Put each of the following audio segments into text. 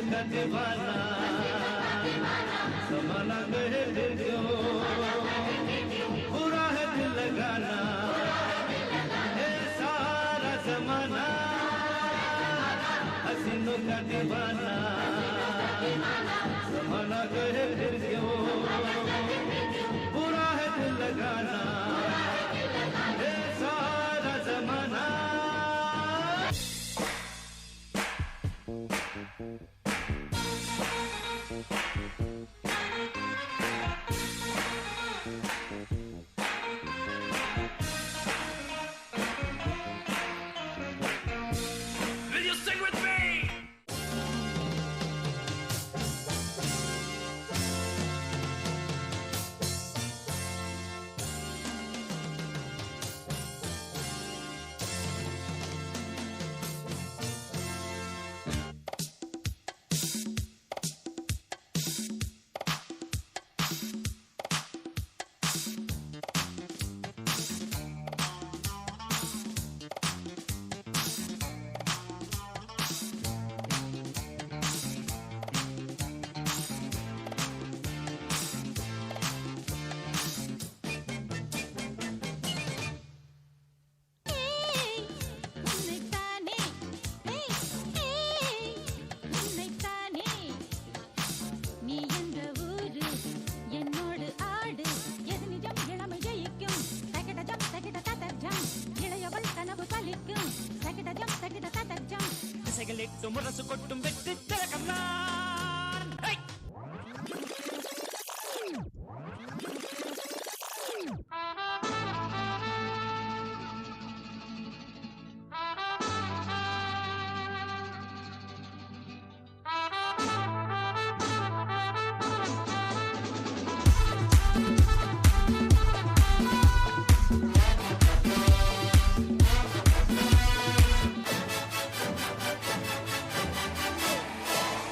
का दीवाना ज़माना कहे दिल क्यों बुरा है दिल लगाना ये सारा ज़माना हसीनों का दीवाना ज़माना कहे दिल क्यों बुरा है दिल लगाना ये सारा ज़माना Will you sing with me? திசைகளிட்டும் முரசு கொட்டும் வெற்றி திலகம் நான்.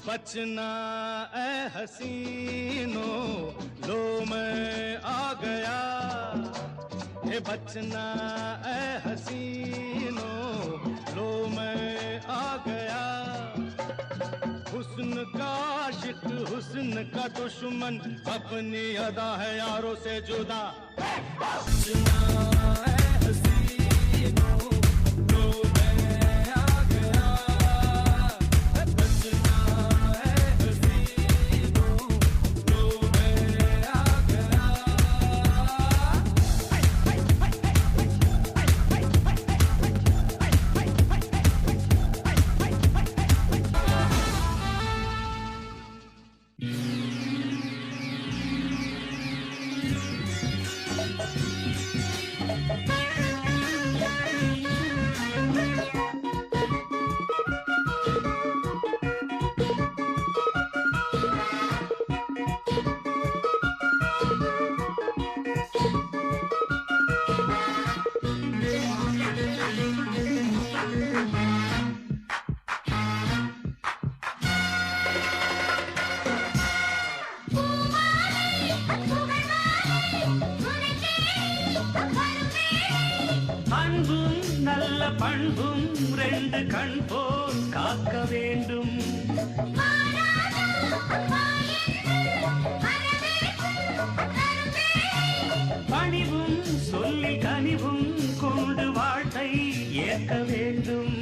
बचना ए हसीनों लो मैं आ गया ये बचना ए हसीनों लो मैं आ गया हुस्न का आशिक हुस्न का दुश्मन अपनी अदा है यारों से जुदा बचना ए हसीनों लो நல்ல பண்பும் ரெண்டு கண் போல் காக்க வேண்டும் பணிவும் சொல்லி கனிவும் கொண்டு வாழ்க்கை ஏற்க வேண்டும்